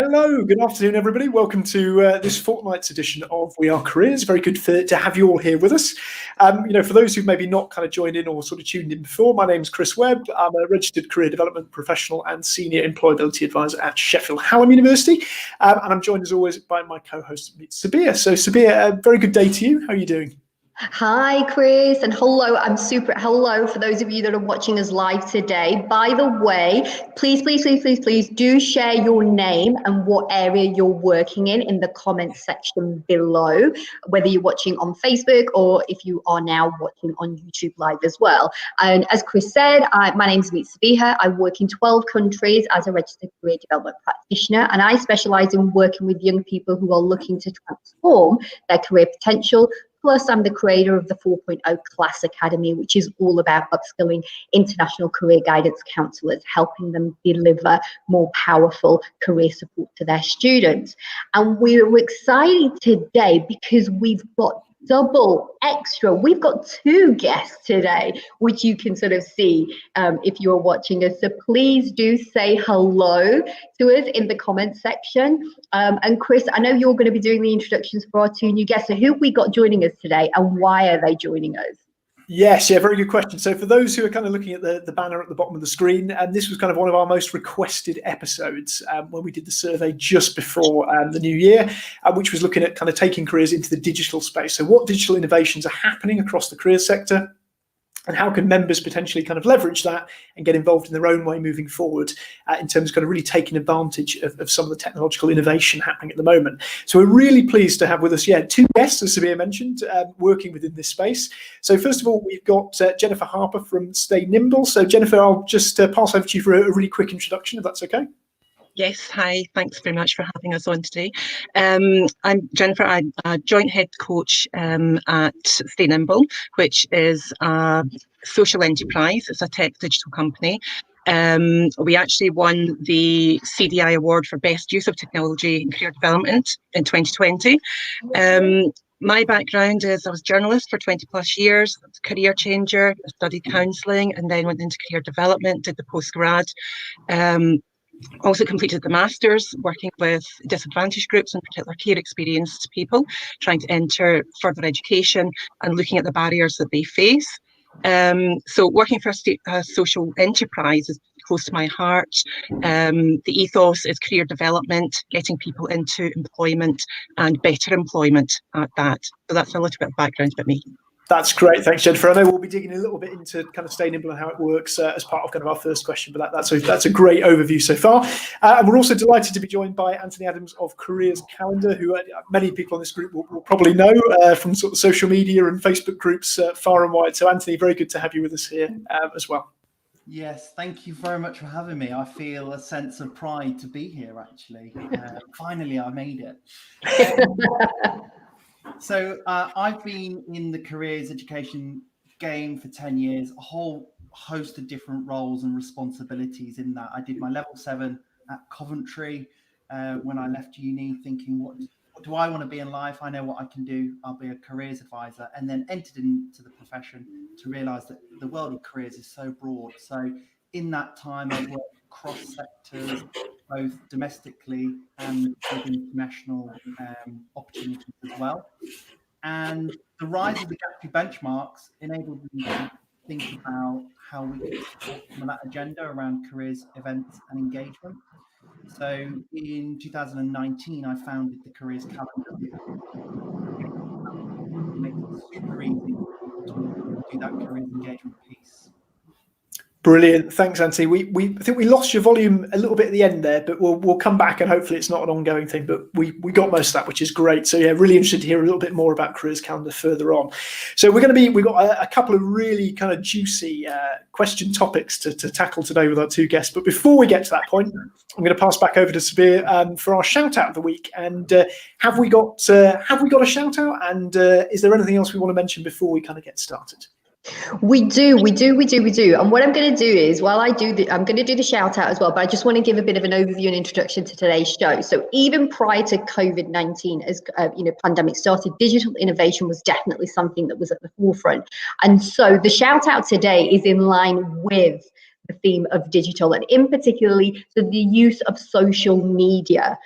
Hello, good afternoon, everybody. Welcome to this fortnight's edition of We Are Careers. Very good to have you all here with us. For those who've maybe not kind of joined in or sort of tuned in before, my name's Chris Webb. I'm a registered career development professional and senior employability advisor at Sheffield Hallam University. And I'm joined as always by my co-host, Meet Sabiha. So Sabiha, a very good day to you. How are you doing? Hi, Chris, and hello. Hello for those of you that are watching us live today. By the way, please do share your name and what area you're working in the comments section below, whether you're watching on Facebook or if you are now watching on YouTube Live as well. And as Chris said, my name is Meet Sabiha. I work in 12 countries as a registered career development practitioner, and I specialize in working with young people who are looking to transform their career potential. Plus, I'm the creator of the 4.0 Class Academy, which is all about upskilling international career guidance counsellors, helping them deliver more powerful career support to their students. And we're excited today because we've got we've got two guests today, which you can sort of see if you're watching us. So please do say hello to us in the comments section. And Chris, I know you're going to be doing the introductions for our two new guests. So who have we got joining us today and why are they joining us? Yes, very good question. So for those who are kind of looking at the banner at the bottom of the screen, and this was kind of one of our most requested episodes when we did the survey just before the new year, which was looking at kind of taking careers into the digital space. So what digital innovations are happening across the career sector? And how can members potentially kind of leverage that and get involved in their own way moving forward in terms of kind of really taking advantage of some of the technological innovation happening at the moment. So we're really pleased to have with us, two guests, as Sabiha mentioned, working within this space. So first of all, we've got Jennifer Harper from Nimble. So Jennifer, I'll just pass over to you for a really quick introduction, if that's okay. Yes, hi, thanks very much for having us on today. I'm Jennifer, I'm a joint head coach at Nimble, which is a social enterprise. It's a tech digital company. We actually won the CDI award for best use of technology in career development in 2020. My background is I was a journalist for 20 plus years, I was a career changer, I studied counselling and then went into career development, did the postgrad. Also completed the Masters, working with disadvantaged groups and particular care experienced people, trying to enter further education and looking at the barriers that they face. So working for a social enterprise is close to my heart. The ethos is career development, getting people into employment and better employment at that. So that's a little bit of background about me. That's great. Thanks, Jennifer. I know we'll be digging a little bit into kind of Nimble and how it works as part of kind of our first question, but that's a great overview so far. And we're also delighted to be joined by Antony Adams of Careers Calendar, who many people in this group will probably know from sort of social media and Facebook groups far and wide. So Antony, very good to have you with us here as well. Yes, thank you very much for having me. I feel a sense of pride to be here, actually. Finally, I made it. So I've been in the careers education game for 10 years, a whole host of different roles and responsibilities in that. I did my level 7 at Coventry when I left uni, thinking, what do I want to be in life? I know what I can do. I'll be a careers advisor, and then entered into the profession to realise that the world of careers is so broad. So in that time, I worked across sectors, both domestically and with international opportunities as well. And the rise of the GAPI benchmarks enabled me to think about how we could support some of that agenda around careers, events and engagement. So in 2019, I founded the Careers Calendar. It makes it super easy to do that careers engagement piece. Brilliant. Thanks, Antony. I think we lost your volume a little bit at the end there, but we'll come back and hopefully it's not an ongoing thing, but we got most of that, which is great. So really interested to hear a little bit more about Careers Calendar further on. So we've got a couple of really kind of juicy question topics to tackle today with our two guests. But before we get to that point, I'm going to pass back over to Sabiha for our shout out of the week. And have we got a shout out? And is there anything else we want to mention before we kind of get started? We do. And what I'm going to do is, while I do I'm going to do the shout out as well, but I just want to give a bit of an overview and introduction to today's show. So even prior to COVID-19, as pandemic started, digital innovation was definitely something that was at the forefront. And so the shout out today is in line with the theme of digital, and in particularly the use of social media.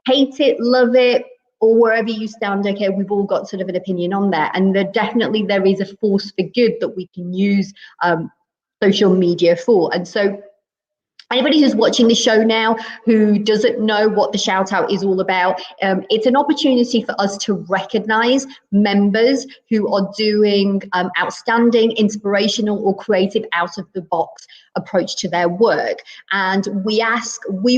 Hate it, love it, or wherever you stand, okay, we've all got sort of an opinion on that. And there is a force for good that we can use social media for. And so anybody who's watching the show now who doesn't know what the shout out is all about, it's an opportunity for us to recognize members who are doing outstanding, inspirational, or creative out of the box approach to their work. And we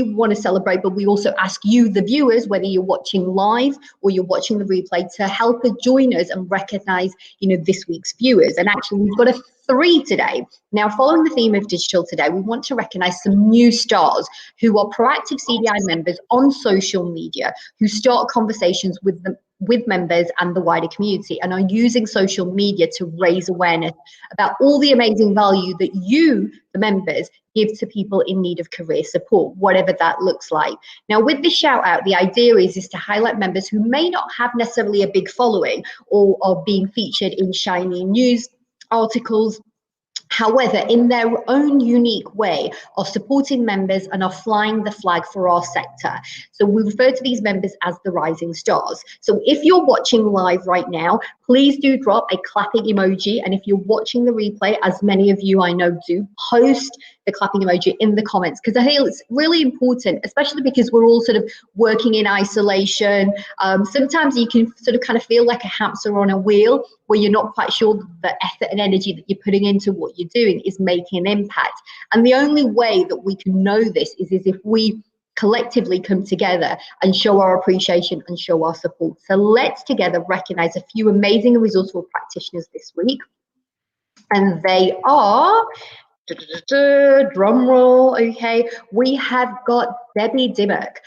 want to celebrate, but we also ask you, the viewers, whether you're watching live or you're watching the replay, to help us join us and recognize, this week's viewers. And actually, we've got 3 today. Now, following the theme of digital today, we want to recognize some new stars who are proactive CDI members on social media, who start conversations with members and the wider community, and are using social media to raise awareness about all the amazing value that you, the members, give to people in need of career support, whatever that looks like. Now, with this shout out, the idea is to highlight members who may not have necessarily a big following or are being featured in shiny news articles. However, in their own unique way, are supporting members and are flying the flag for our sector. So we refer to these members as the rising stars. So if you're watching live right now, please do drop a clapping emoji. And if you're watching the replay, as many of you I know do, post the clapping emoji in the comments, because I feel it's really important, especially because we're all sort of working in isolation. Sometimes you can sort of kind of feel like a hamster on a wheel, where you're not quite sure the effort and energy that you're putting into what you're doing is making an impact. And the only way that we can know this is if we collectively come together and show our appreciation and show our support. So let's together recognize a few amazing and resourceful practitioners this week. And they are, drum roll, okay, we have got Debbie Dimmock,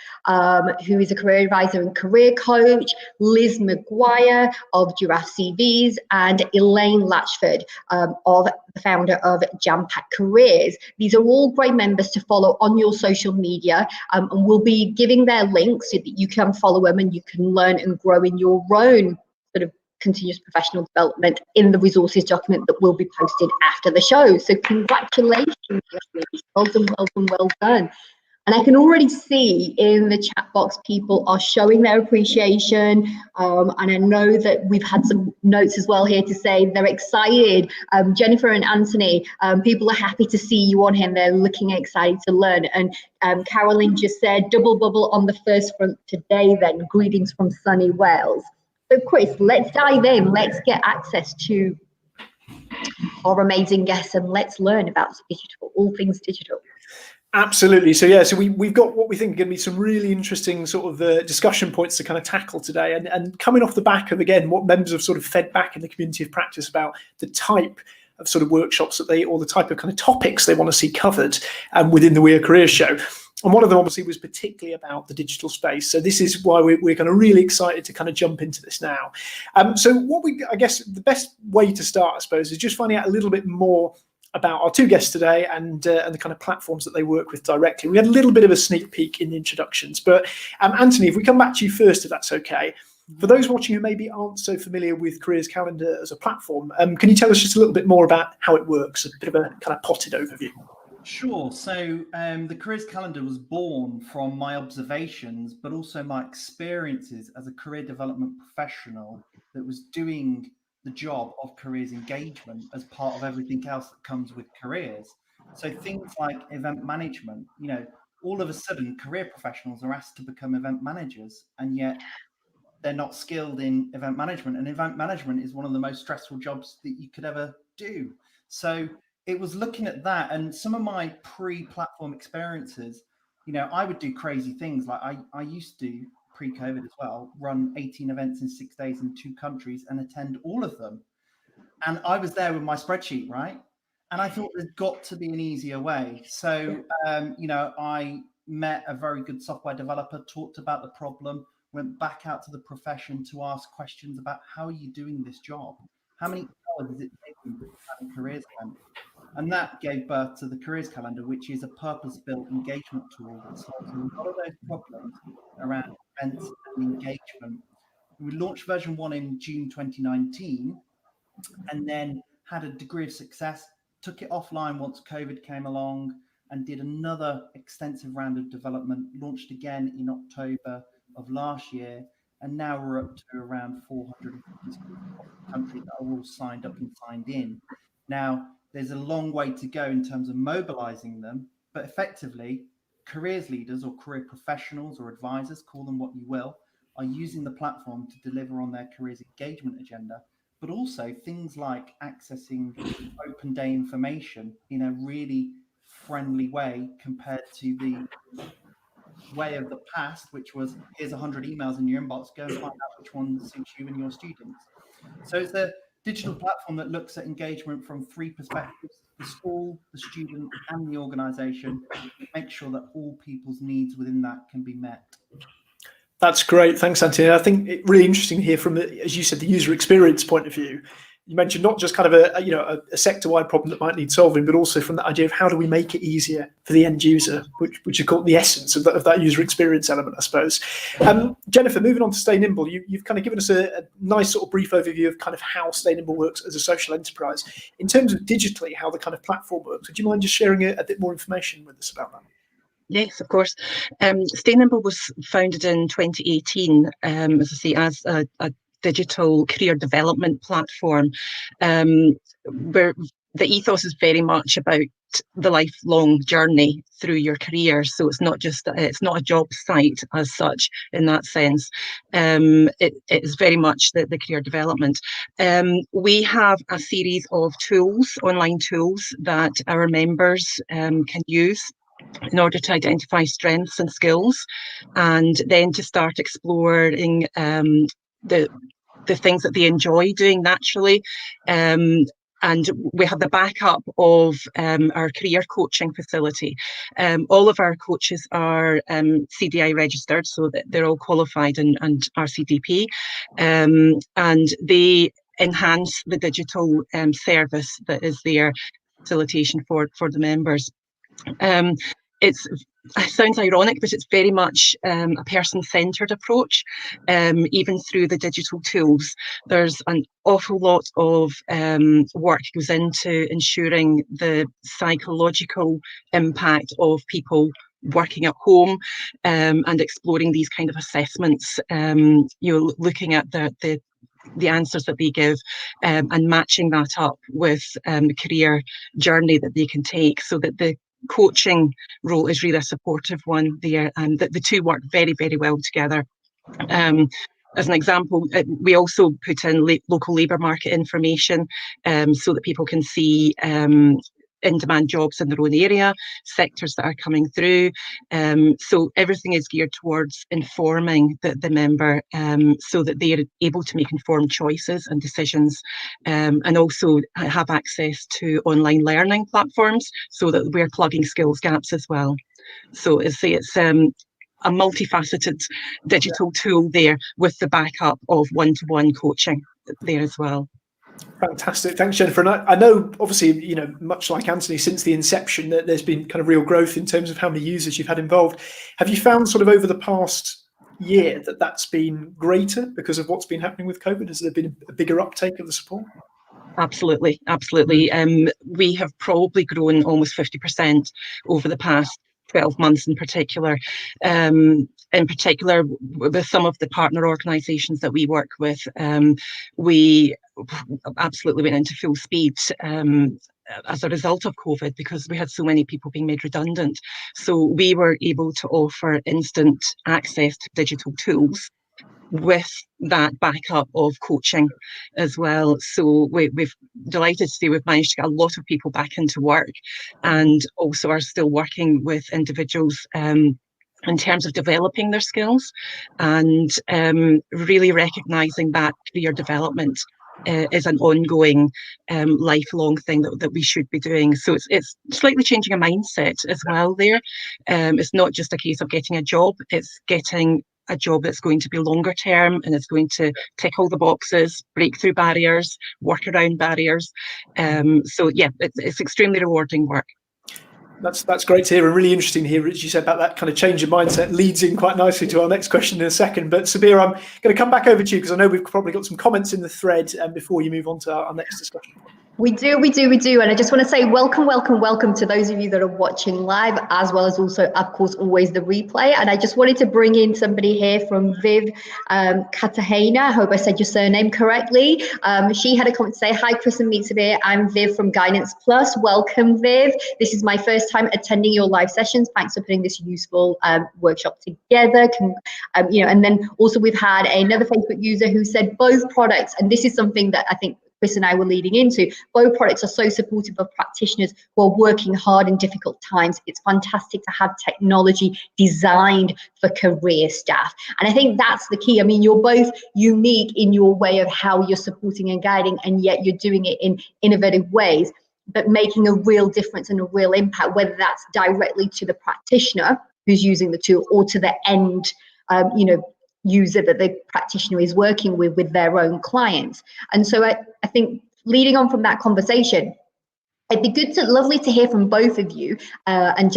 who is a career advisor and career coach, Liz McGuire of Giraffe CVs, and Elaine Latchford, of the founder of Jam Pack Careers. These are all great members to follow on your social media, and we'll be giving their links so that you can follow them and you can learn and grow in your own sort of continuous professional development in the resources document that will be posted after the show. So congratulations, well done, well done, well done. And I can already see in the chat box people are showing their appreciation, and I know that we've had some notes as well here to say they're excited. Jennifer and Antony, people are happy to see you on here. They're looking excited to learn. And Carolyn just said, double bubble on the first front today then. Greetings from sunny Wales. So Chris, let's dive in. Let's get access to our amazing guests and let's learn about digital, all things digital. Absolutely. So yeah, so we've got what we think are going to be some really interesting sort of discussion points to kind of tackle today, and coming off the back of, again, what members have sort of fed back in the community of practice about the type of sort of workshops that or the type of kind of topics they want to see covered within the We Are Careers show. And one of them obviously was particularly about the digital space. So this is why we're kind of really excited to kind of jump into this now. So I guess the best way to start, I suppose, is just finding out a little bit more about our 2 guests today and the kind of platforms that they work with directly. We had a little bit of a sneak peek in the introductions, but Antony, if we come back to you first, if that's okay. For those watching who maybe aren't so familiar with Careers Calendar as a platform, can you tell us just a little bit more about how it works, a bit of a kind of potted overview? Sure. So the Careers Calendar was born from my observations, but also my experiences as a career development professional that was doing the job of careers engagement as part of everything else that comes with careers. So things like event management, all of a sudden career professionals are asked to become event managers, and yet they're not skilled in event management. And event management is one of the most stressful jobs that you could ever do. So it was looking at that, and some of my pre-platform experiences, I would do crazy things. Like I used to, pre-COVID as well, run 18 events in 6 days in 2 countries and attend all of them. And I was there with my spreadsheet, right? And I thought there's got to be an easier way. So, I met a very good software developer, talked about the problem, went back out to the profession to ask questions about how are you doing this job? How many hours is it taking to plan a careers event? And that gave birth to the Careers Calendar, which is a purpose-built engagement tool that solves a lot of those problems around events and engagement. We launched version 1 in June 2019, and then had a degree of success took it offline once COVID came along, and did another extensive round of development, launched again in October of last year, and now we're up to around 450 schools across the country that are all signed up and signed in. Now, there's a long way to go in terms of mobilizing them, but effectively, careers leaders or career professionals or advisors, call them what you will, are using the platform to deliver on their careers engagement agenda, but also things like accessing open day information in a really friendly way compared to the way of the past, which was here's 100 emails in your inbox, go and find out which one suits you and your students. So it's a digital platform that looks at engagement from three perspectives: the school, the student, and the organization. Make sure that all people's needs within that can be met. That's great. Thanks, Antony. I think it's really interesting to hear from, as you said, the user experience point of view. You mentioned not just kind of a sector-wide problem that might need solving, but also from the idea of how do we make it easier for the end user, which is called the essence of that user experience element, I suppose. Jennifer, moving on to Stay Nimble, you've kind of given us a nice sort of brief overview of kind of how Stay Nimble works as a social enterprise. In terms of digitally, how the kind of platform works, would you mind just sharing a bit more information with us about that? Yes, of course. Stay Nimble was founded in 2018, as I say, as a digital career development platform, where the ethos is very much about the lifelong journey through your career. So it's not a job site as such in that sense. It is very much the career development. We have a series of tools, online tools, that our members can use in order to identify strengths and skills, and then to start exploring the things that they enjoy doing naturally. And we have the backup of our career coaching facility. All of our coaches are CDI registered, so that they're all qualified and RCDP, and they enhance the digital service that is there, facilitation for the members. It sounds ironic, but it's very much a person-centred approach, even through the digital tools. There's an awful lot of work goes into ensuring the psychological impact of people working at home, and exploring these kind of assessments. Looking at the answers that they give, and matching that up with the career journey that they can take, so that the coaching role is really a supportive one there, and that the two work very, very well together. As an example, we also put in local labour market information, so that people can see in-demand jobs in their own area, sectors that are coming through. So everything is geared towards informing the member, so that they are able to make informed choices and decisions, and also have access to online learning platforms, so that we're plugging skills gaps as well. So it's a multifaceted digital tool there, with the backup of one-to-one coaching there as well. Fantastic. Thanks, Jennifer. And I know, obviously, much like Antony, since the inception, that there's been kind of real growth in terms of how many users you've had involved. Have you found sort of over the past year that that's been greater because of what's been happening with COVID? Has there been a bigger uptake of the support? Absolutely. We have probably grown almost 50% over the past 12 months in particular. With some of the partner organisations that we work with, we absolutely went into full speed as a result of COVID, because we had so many people being made redundant. So we were able to offer instant access to digital tools with that backup of coaching as well. So we've delighted to say we've managed to get a lot of people back into work, and also are still working with individuals in terms of developing their skills, and really recognising that career development is an ongoing lifelong thing that we should be doing. So it's slightly changing a mindset as well there. It's not just a case of getting a job, it's getting a job that's going to be longer term, and it's going to tick all the boxes, break through barriers, work around barriers. So yeah, it's extremely rewarding work. That's great to hear, and really interesting to hear, as you said, about that kind of change of mindset. Leads in quite nicely to our next question in a second. But Sabiha, I'm going to come back over to you, because I know we've probably got some comments in the thread before you move on to our next discussion. We do. And I just want to say welcome to those of you that are watching live, as well as also, of course, always the replay. And I just wanted to bring in somebody here from Viv Katahena. I hope I said your surname correctly. She had a comment to say, hi, Chris and Meet Sabiha. I'm Viv from Guidance Plus. Welcome, Viv. This is my first time attending your live sessions. Thanks for putting this useful workshop together. And then also we've had another Facebook user who said both products, and this is something that I think Chris and I were leading into. Both products are so supportive of practitioners who are working hard in difficult times. It's fantastic to have technology designed for career staff. And I think that's the key. I mean, you're both unique in your way of how you're supporting and guiding, and yet you're doing it in innovative ways, but making a real difference and a real impact, whether that's directly to the practitioner who's using the tool or to the end, user that the practitioner is working with their own clients. And so I think leading on from that conversation, it'd be lovely to hear from both of you. And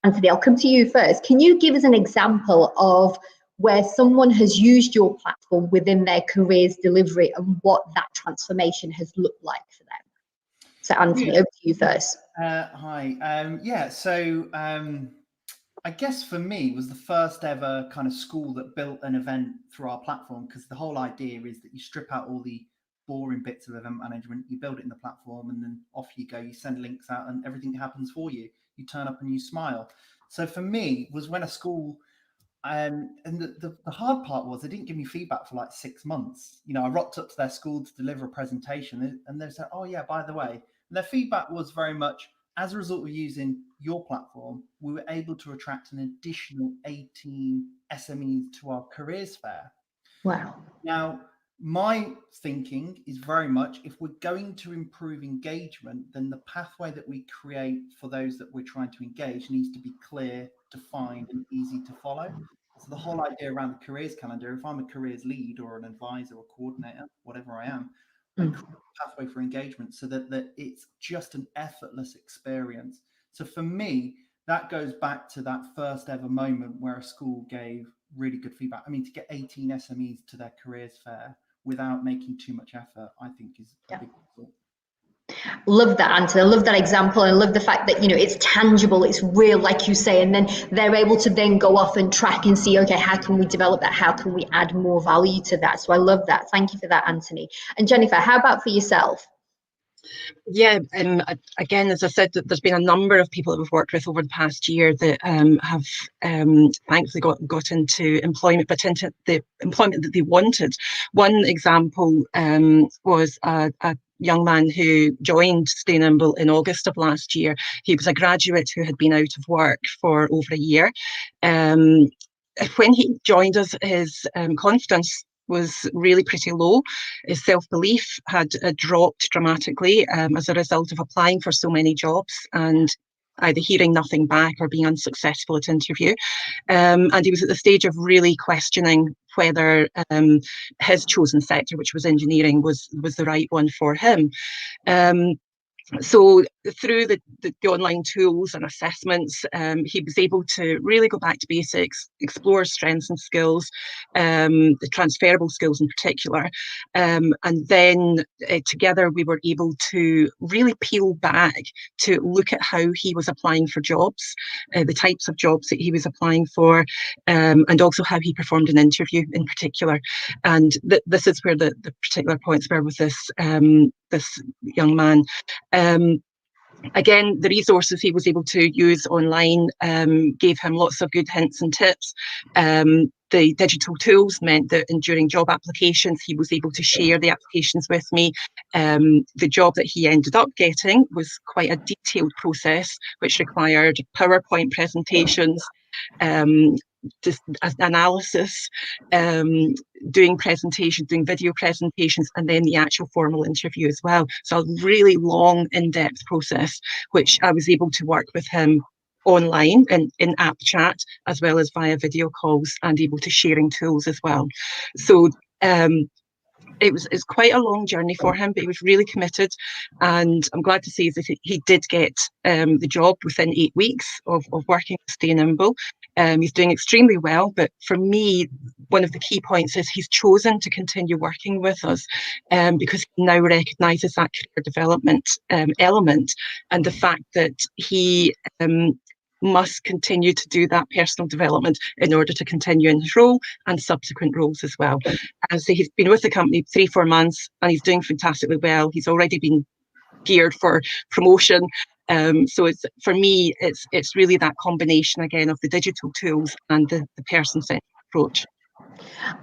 Antony, I'll come to you first. Can you give us an example of where someone has used your platform within their careers delivery and what that transformation has looked like for them? So Antony, over to you first. Hi. I guess for me was the first ever kind of school that built an event through our platform, because the whole idea is that you strip out all the boring bits of event management, you build it in the platform, and then off you go. You send links out and everything happens for you. You turn up and you smile. So for me was when a school, and the hard part was they didn't give me feedback for like 6 months. I rocked up to their school to deliver a presentation, and they said, oh yeah, by the way. And their feedback was very much, as a result of using your platform, we were able to attract an additional 18 SMEs to our careers fair. Wow. Now, my thinking is very much, if we're going to improve engagement, then the pathway that we create for those that we're trying to engage needs to be clear, defined, and easy to follow. So the whole idea around the careers calendar, if I'm a careers lead or an advisor or coordinator, whatever I am, I create a pathway for engagement so that it's just an effortless experience. So for me, that goes back to that first ever moment where a school gave really good feedback. I mean, to get 18 SMEs to their careers fair without making too much effort, I think is a big result. Love that answer. I love that example. And I love the fact that, it's tangible, it's real, like you say, and then they're able to then go off and track and see, okay, how can we develop that? How can we add more value to that? So I love that. Thank you for that, Antony. And Jennifer, how about for yourself? Yeah, again, as I said, there's been a number of people that we've worked with over the past year that have thankfully got into employment, but into the employment that they wanted. One example was a young man who joined Stay Nimble in August of last year. He was a graduate who had been out of work for over a year. When he joined us, his confidence was really pretty low. His self-belief had dropped dramatically as a result of applying for so many jobs and either hearing nothing back or being unsuccessful at interview. And he was at the stage of really questioning whether his chosen sector, which was engineering, was the right one for him. So through the online tools and assessments, he was able to really go back to basics, explore strengths and skills, the transferable skills in particular. And then together we were able to really peel back to look at how he was applying for jobs, the types of jobs that he was applying for, and also how he performed an interview in particular. And this is where the particular points were with this young man. Again, the resources he was able to use online gave him lots of good hints and tips. The digital tools meant that during job applications, he was able to share the applications with me. The job that he ended up getting was quite a detailed process, which required PowerPoint presentations, just analysis, doing presentations, doing video presentations, and then the actual formal interview as well. So a really long, in-depth process, which I was able to work with him online and in app chat, as well as via video calls, and able to sharing tools as well. So it's quite a long journey for him, but he was really committed, and I'm glad to say that he did get the job within 8 weeks of working with Stay Nimble. He's doing extremely well, but for me, one of the key points is he's chosen to continue working with us because he now recognises that career development element, and the fact that he must continue to do that personal development in order to continue in his role and subsequent roles as well. And so he's been with the company 3-4 months and he's doing fantastically well. He's already been geared for promotion. So it's, for me, it's really that combination again of the digital tools and the person-centered approach.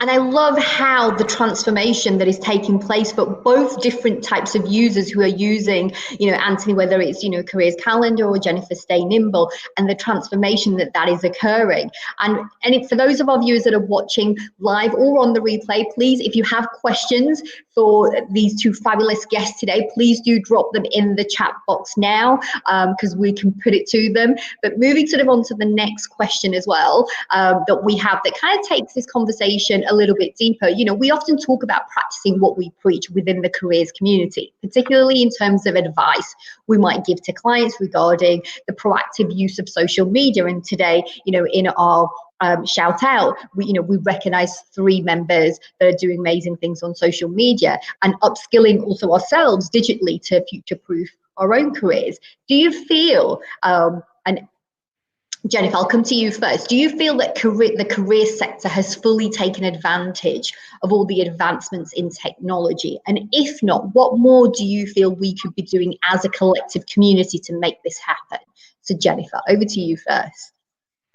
And I love how the transformation that is taking place for both different types of users who are using, Antony, whether it's, Careers Calendar or Jennifer Stay Nimble, and the transformation that is occurring. And for those of our viewers that are watching live or on the replay, please, if you have questions for these two fabulous guests today, please do drop them in the chat box now, because we can put it to them. But moving sort of on to the next question as well, that we have, that kind of takes this conversation a little bit deeper. We often talk about practicing what we preach within the careers community, particularly in terms of advice we might give to clients regarding the proactive use of social media. And today, in our shout out, we recognize 3 members that are doing amazing things on social media and upskilling also ourselves digitally to future-proof our own careers. Do you feel, and Jennifer, I'll come to you first. Do you feel that the career sector has fully taken advantage of all the advancements in technology? And if not, what more do you feel we could be doing as a collective community to make this happen? So Jennifer, over to you first.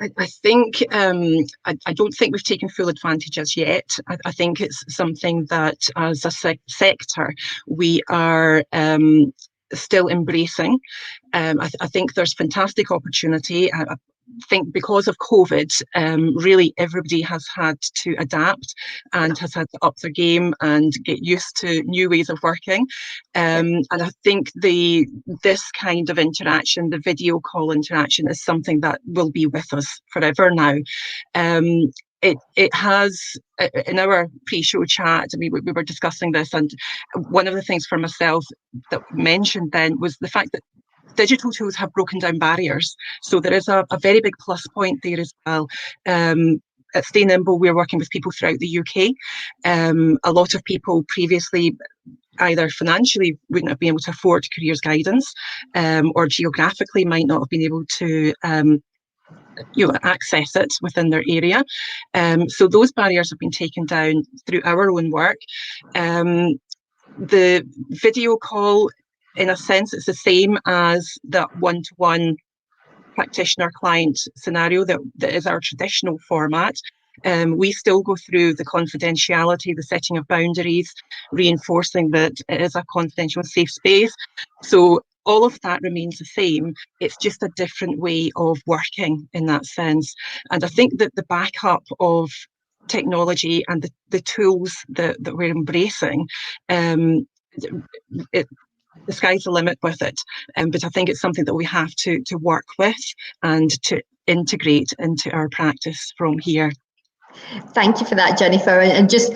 I think I don't think we've taken full advantage as yet. I think it's something that as a sector we are still embracing. I think there's fantastic opportunity. I think because of COVID, really everybody has had to adapt and has had to up their game and get used to new ways of working. And I think this kind of interaction, the video call interaction, is something that will be with us forever now. It has, in our pre-show chat, I mean, we were discussing this, and one of the things for myself that we mentioned then was the fact that digital tools have broken down barriers. So there is a very big plus point there as well. At Stay Nimble, we're working with people throughout the UK. A lot of people previously either financially wouldn't have been able to afford careers guidance, or geographically might not have been able to access it within their area. So those barriers have been taken down through our own work. The video call, in a sense, it's the same as that one-to-one practitioner-client scenario that is our traditional format. We still go through the confidentiality, the setting of boundaries, reinforcing that it is a confidential and safe space. So all of that remains the same. It's just a different way of working in that sense. And I think that the backup of technology and the tools that we're embracing, the sky's the limit with it. But I think it's something that we have to work with and to integrate into our practice from here. Thank you for that, Jennifer. And just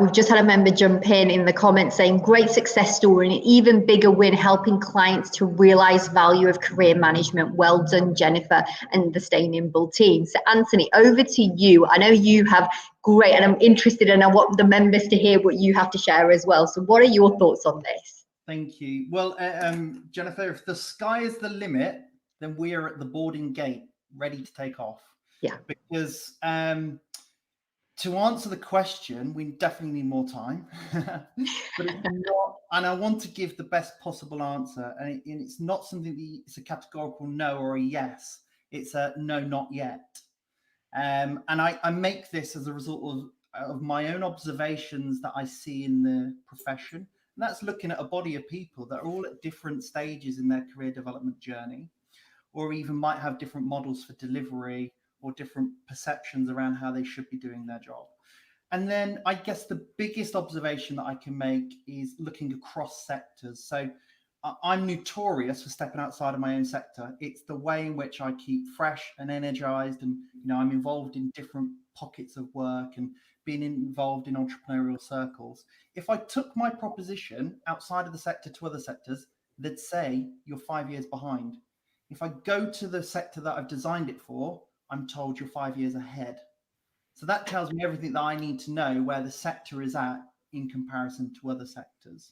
we've just had a member jump in the comments saying, great success story and an even bigger win helping clients to realize value of career management. Well done, Jennifer and the Stay Nimble team. So Antony, over to you. I know you have great, and I'm interested, and I want the members to hear what you have to share as well. So what are your thoughts on this? Thank you. Well, Jennifer, if the sky is the limit, then we are at the boarding gate, ready to take off. Yeah. Because to answer the question, we definitely need more time. But it's not, and I want to give the best possible answer. And it's not something that it's a categorical no or a yes. It's a no, not yet. And I make this as a result of my own observations that I see in the profession. And that's looking at a body of people that are all at different stages in their career development journey, or even might have different models for delivery or different perceptions around how they should be doing their job. And then I guess the biggest observation that I can make is looking across sectors. So I'm notorious for stepping outside of my own sector. It's the way in which I keep fresh and energized, and I'm involved in different pockets of work and being involved in entrepreneurial circles. If I took my proposition outside of the sector to other sectors, they'd say you're 5 years behind. If I go to the sector that I've designed it for, I'm told you're 5 years ahead. So that tells me everything that I need to know where the sector is at in comparison to other sectors.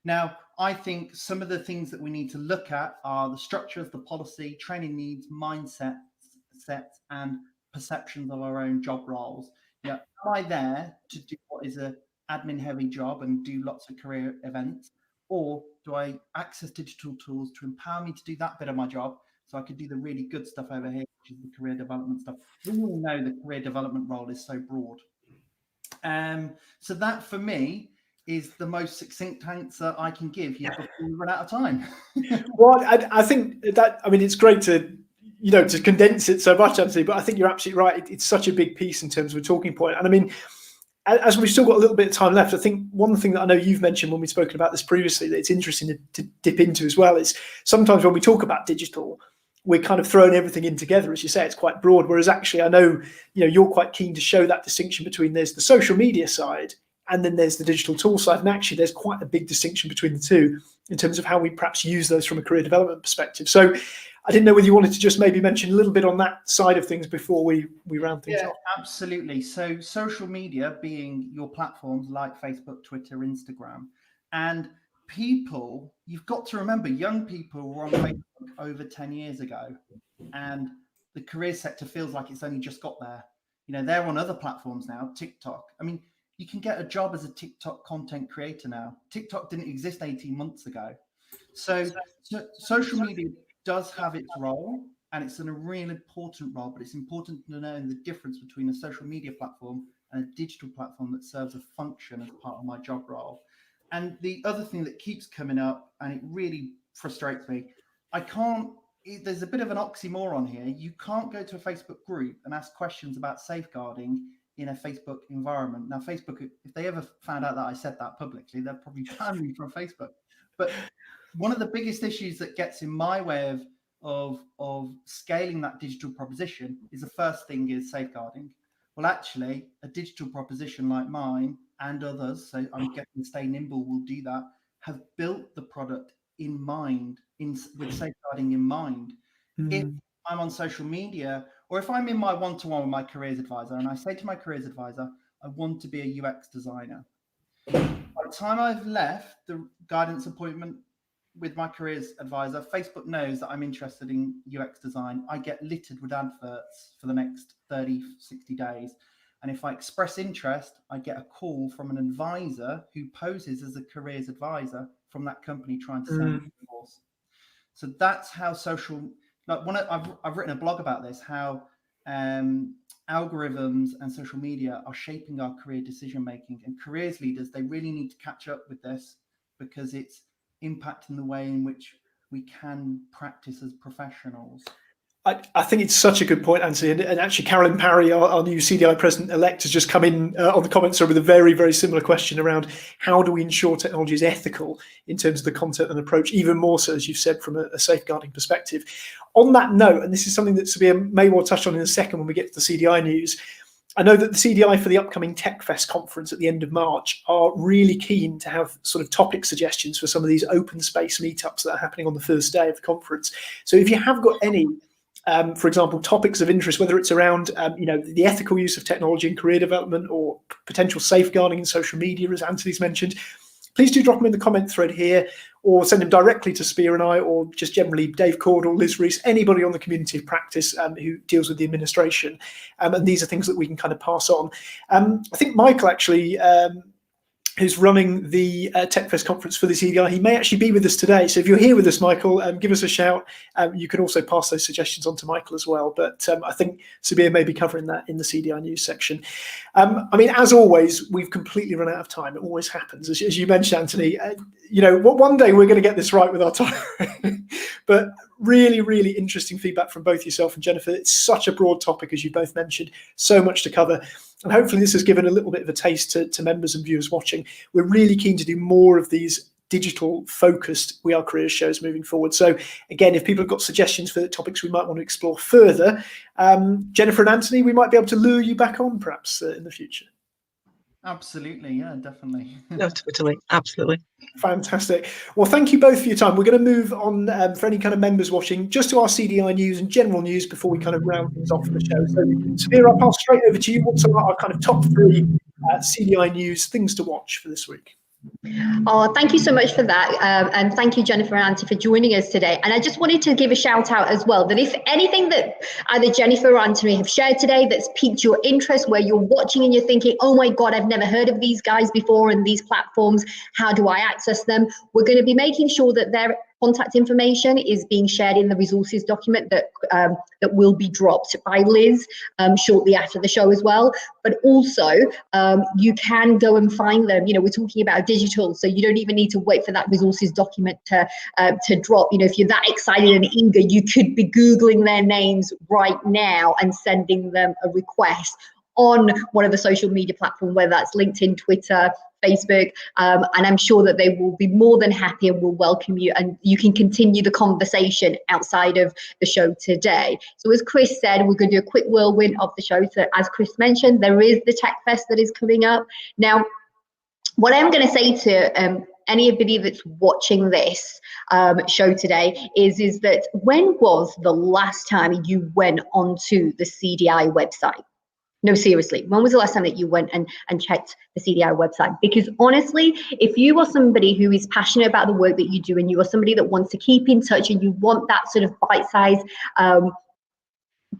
Now, I think some of the things that we need to look at are the structures, the policy, training needs, mindset sets, and perceptions of our own job roles. Am I there to do what is a admin heavy job and do lots of career events? Or do I access digital tools to empower me to do that bit of my job so I could do the really good stuff over here, which is the career development stuff? We all know the career development role is so broad. So that for me is the most succinct answer I can give you before we run out of time. Well, I think that, I mean, it's great to, to condense it so much, Antony, but I think you're absolutely right. It's such a big piece in terms of a talking point. And I mean, as we've still got a little bit of time left, I think one thing that I know you've mentioned when we've spoken about this previously that it's interesting to dip into as well is sometimes when we talk about digital, we're kind of throwing everything in together. As you say, it's quite broad. Whereas actually, I know, you're quite keen to show that distinction between there's the social media side and then there's the digital tool side. And actually, there's quite a big distinction between the two in terms of how we perhaps use those from a career development perspective. So I didn't know whether you wanted to just maybe mention a little bit on that side of things before we round things up. Absolutely. So social media being your platforms like Facebook, Twitter, Instagram, and people, you've got to remember, young people were on Facebook over 10 years ago, and the career sector feels like it's only just got there. They're on other platforms now, TikTok. I mean, you can get a job as a TikTok content creator now. TikTok didn't exist 18 months ago. So social media does have its role, and it's a real important role, but it's important to know the difference between a social media platform and a digital platform that serves a function as part of my job role. And the other thing that keeps coming up, and it really frustrates me, there's a bit of an oxymoron here. You can't go to a Facebook group and ask questions about safeguarding in a Facebook environment. Now, Facebook, if they ever found out that I said that publicly, they'd probably ban me from Facebook. But one of the biggest issues that gets in my way of scaling that digital proposition is the first thing is safeguarding. Well, actually, a digital proposition like mine and others, so I'm guessing Stay Nimble will do that, have built the product in mind, with safeguarding in mind. If I'm on social media, or if I'm in my one-to-one with my careers advisor, and I say to my careers advisor, I want to be a UX designer. By the time I've left the guidance appointment with my careers advisor, Facebook knows that I'm interested in UX design. I get littered with adverts for the next 30, 60 days. And if I express interest, I get a call from an advisor who poses as a careers advisor from that company trying to sell me a course. So that's how social, I've written a blog about this, how algorithms and social media are shaping our career decision making, and careers leaders, they really need to catch up with this because it's impacting the way in which we can practice as professionals. I think it's such a good point, Antony. And actually, Carolyn Parry, our new CDI president-elect, has just come in on the comments with a very, very similar question around how do we ensure technology is ethical in terms of the content and approach, even more so, as you've said, from a safeguarding perspective. On that note, and this is something that Sabiha may well touch on in a second when we get to the CDI news, I know that the CDI for the upcoming TechFest Conference at the end of March are really keen to have sort of topic suggestions for some of these open space meetups that are happening on the first day of the conference. So if you have got any, for example, topics of interest, whether it's around the ethical use of technology in career development or potential safeguarding in social media, as Antony's mentioned, please do drop them in the comment thread here, or send them directly to Sabiha and I, or just generally Dave Cordell, Liz Rees, anybody on the community of practice who deals with the administration. And these are things that we can kind of pass on. I think Michael actually, who's running the TechFest conference for the CDI, he may actually be with us today. So if you're here with us, Michael, give us a shout. You can also pass those suggestions on to Michael as well. But I think Sabiha may be covering that in the CDI news section. I mean, as always, we've completely run out of time. It always happens. As you mentioned, Antony, one day we're going to get this right with our time. But really, really interesting feedback from both yourself and Jennifer. It's such a broad topic, as you both mentioned, so much to cover. And hopefully this has given a little bit of a taste to members and viewers watching. We're really keen to do more of these digital-focused We Are Careers shows moving forward. So again, if people have got suggestions for the topics we might want to explore further, Jennifer and Antony, we might be able to lure you back on perhaps in the future. Absolutely, yeah, definitely. No, totally, absolutely. Fantastic. Well, thank you both for your time. We're going to move on for any kind of members watching, just to our CDI news and general news before we kind of round things off for the show. So, Sabiha, I'll pass straight over to you. What's our kind of top three CDI news things to watch for this week? Oh, thank you so much for that. And thank you, Jennifer and Auntie, for joining us today. And I just wanted to give a shout out as well that if anything that either Jennifer or Antony have shared today that's piqued your interest, where you're watching and you're thinking, oh my God, I've never heard of these guys before and these platforms, how do I access them? We're going to be making sure that their contact information is being shared in the resources document that that will be dropped by Liz shortly after the show as well. But also, you can go and find them. You know, we're talking about digital, so you don't even need to wait for that resources document to drop. You know, if you're that excited and eager, you could be Googling their names right now and sending them a request on one of the social media platforms, whether that's LinkedIn, Twitter, Facebook, and I'm sure that they will be more than happy and will welcome you, and you can continue the conversation outside of the show today. So as Chris said, we're going to do a quick whirlwind of the show. So as Chris mentioned, there is the TechFest that is coming up. Now, what I'm going to say to anybody that's watching this show today is that when was the last time you went onto the CDI website? No, seriously, when was the last time that you went and checked the CDI website? Because honestly, if you are somebody who is passionate about the work that you do and you are somebody that wants to keep in touch and you want that sort of bite-sized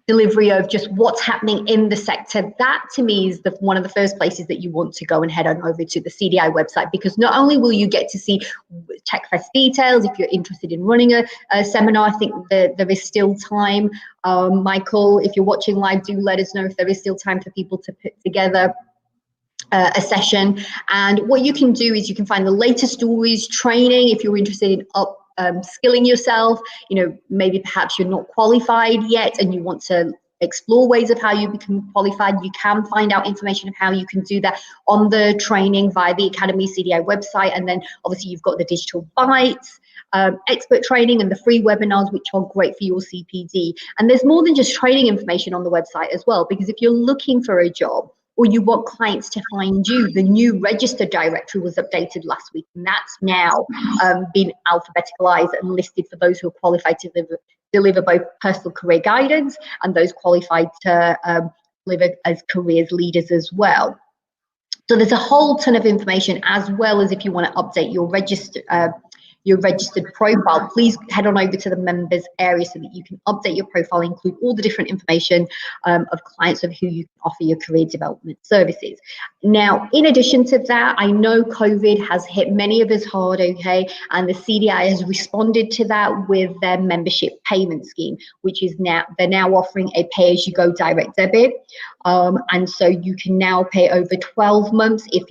delivery of just what's happening in the sector, that to me is one of the first places that you want to go and head on over to the CDI website, because not only will you get to see TechFest details, if you're interested in running a seminar, I think there is still time. Michael, if you're watching live, do let us know if there is still time for people to put together a session. And what you can do is you can find the latest stories, training, if you're interested in skilling yourself. You know, maybe perhaps you're not qualified yet and you want to explore ways of how you become qualified. You can find out information of how you can do that on the training via the Academy CDI website. And then obviously you've got the digital bites, expert training and the free webinars, which are great for your CPD. And there's more than just training information on the website as well, because if you're looking for a job or you want clients to find you, the new register directory was updated last week, and that's now been alphabeticalized and listed for those who are qualified to deliver both personal career guidance and those qualified to deliver as careers leaders as well. So there's a whole ton of information, as well as if you want to update your registered profile, please head on over to the members area so that you can update your profile, include all the different information of clients of who you can offer your career development services. Now, in addition to that, I know COVID has hit many of us hard, okay, and the CDI has responded to that with their membership payment scheme, which is they're now offering a pay-as-you-go direct debit, and so you can now pay over 12 months if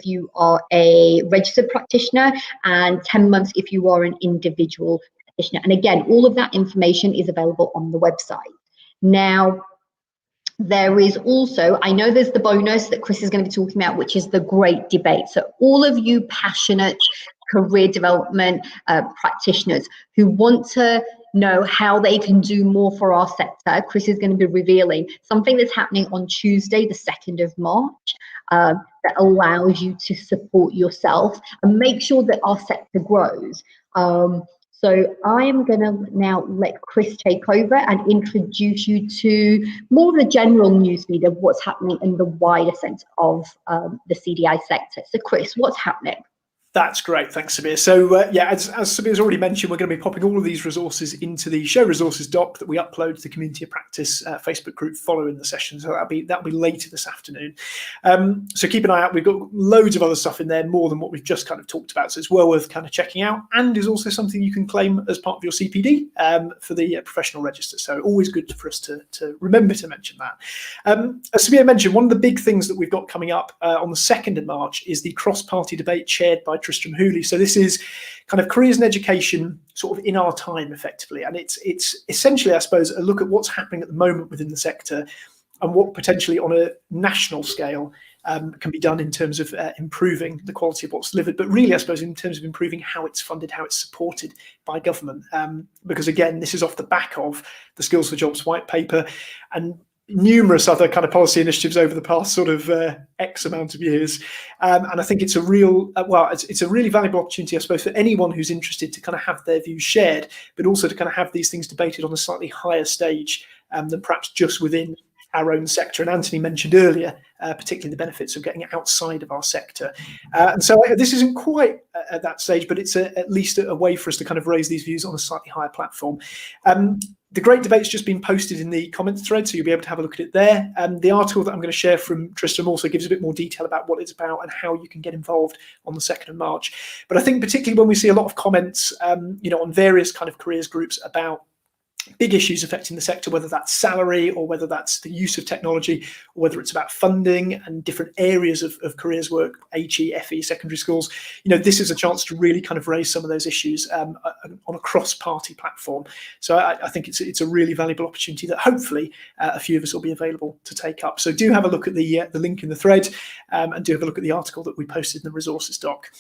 you are a registered practitioner, and 10 months if you are an individual practitioner. And again, all of that information is available on the website. Now, there is also, I know there's the bonus that Chris is going to be talking about, which is the great debate. So all of you passionate career development practitioners who want to know how they can do more for our sector, Chris is going to be revealing something that's happening on Tuesday, the 2nd of March, that allows you to support yourself and make sure that our sector grows. So I am going to now let Chris take over and introduce you to more of the general newsfeed of what's happening in the wider sense of the CDI sector. So Chris, what's happening? That's great. Thanks, Sabiha. So yeah, as Sabiha's already mentioned, we're going to be popping all of these resources into the show resources doc that we upload to the Community of Practice Facebook group following the session. So that'll be later this afternoon. So keep an eye out. We've got loads of other stuff in there, more than what we've just kind of talked about. So it's well worth kind of checking out, and is also something you can claim as part of your CPD for the professional register. So always good for us to remember to mention that. As Sabiha mentioned, one of the big things that we've got coming up on the 2nd of March is the cross-party debate chaired by Tristram Hooley. So this is kind of careers and education sort of in our time effectively. And it's essentially, I suppose, a look at what's happening at the moment within the sector and what potentially on a national scale can be done in terms of improving the quality of what's delivered, but really, I suppose, in terms of improving how it's funded, how it's supported by government. Because again, this is off the back of the Skills for Jobs white paper. And numerous other kind of policy initiatives over the past sort of X amount of years. And I think it's a real, it's a really valuable opportunity, I suppose, for anyone who's interested to kind of have their views shared, but also to kind of have these things debated on a slightly higher stage than perhaps just within our own sector. And Antony mentioned earlier, particularly the benefits of getting outside of our sector. And so this isn't quite at that stage, but it's at least a way for us to kind of raise these views on a slightly higher platform. The great debate's just been posted in the comments thread, so you'll be able to have a look at it there. The article that I'm going to share from Tristram also gives a bit more detail about what it's about and how you can get involved on the 2nd of March. But I think particularly when we see a lot of comments, on various kind of careers groups about big issues affecting the sector, whether that's salary or whether that's the use of technology, or whether it's about funding and different areas of careers work, HE, FE, secondary schools, this is a chance to really kind of raise some of those issues on a cross-party platform. So I think it's a really valuable opportunity that hopefully a few of us will be available to take up. So do have a look at the link in the thread, and do have a look at the article that we posted in the resources doc.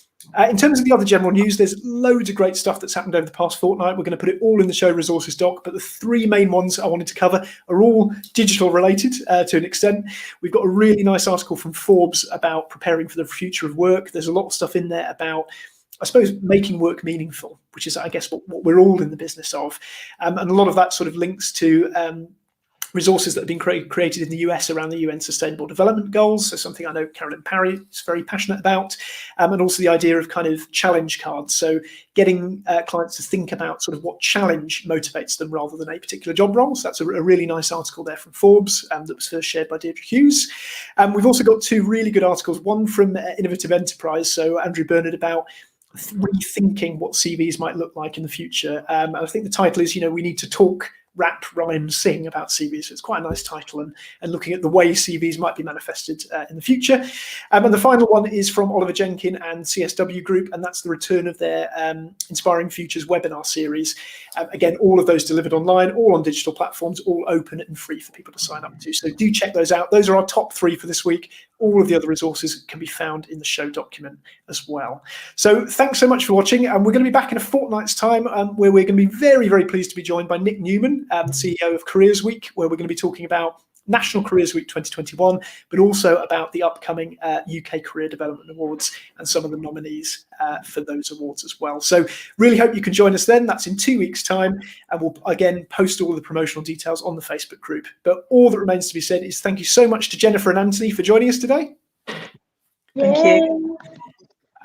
In terms of the other general news, there's loads of great stuff that's happened over the past fortnight. We're going to put it all in the show resources doc, but the three main ones I wanted to cover are all digital related to an extent. We've got a really nice article from Forbes about preparing for the future of work. There's a lot of stuff in there about, I suppose, making work meaningful, which is, I guess, what we're all in the business of. And a lot of that sort of links to resources that have been created in the US around the UN Sustainable Development Goals, so something I know Carolyn Parry is very passionate about, and also the idea of kind of challenge cards, so getting clients to think about sort of what challenge motivates them rather than a particular job role. So that's a really nice article there from Forbes that was first shared by Deirdre Hughes. We've also got two really good articles, one from Innovative Enterprise, so Andrew Bernard, about rethinking what CVs might look like in the future. And I think the title is, we need to talk, rap, rhyme, sing about CVs. So it's quite a nice title, and looking at the way CVs might be manifested in the future. And the final one is from Oliver Jenkin and CSW Group, and that's the return of their Inspiring Futures webinar series. Again, all of those delivered online, all on digital platforms, all open and free for people to sign up to. So do check those out. Those are our top three for this week. All of the other resources can be found in the show document as well. So thanks so much for watching, and we're going to be back in a fortnight's time where we're going to be very, very pleased to be joined by Nick Newman, CEO of Careers Week, where we're going to be talking about National Careers Week 2021, but also about the upcoming UK Career Development Awards and some of the nominees for those awards as well. So really hope you can join us then. That's in 2 weeks' time, and we'll again post all the promotional details on the Facebook group. But all that remains to be said is thank you so much to Jennifer and Antony for joining us today. Thank you.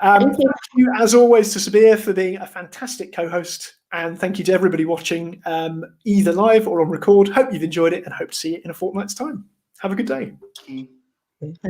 Thank you. Thank you, as always, to Sabiha for being a fantastic co-host. And thank you to everybody watching either live or on record. Hope you've enjoyed it, and hope to see you in a fortnight's time. Have a good day. Thank you.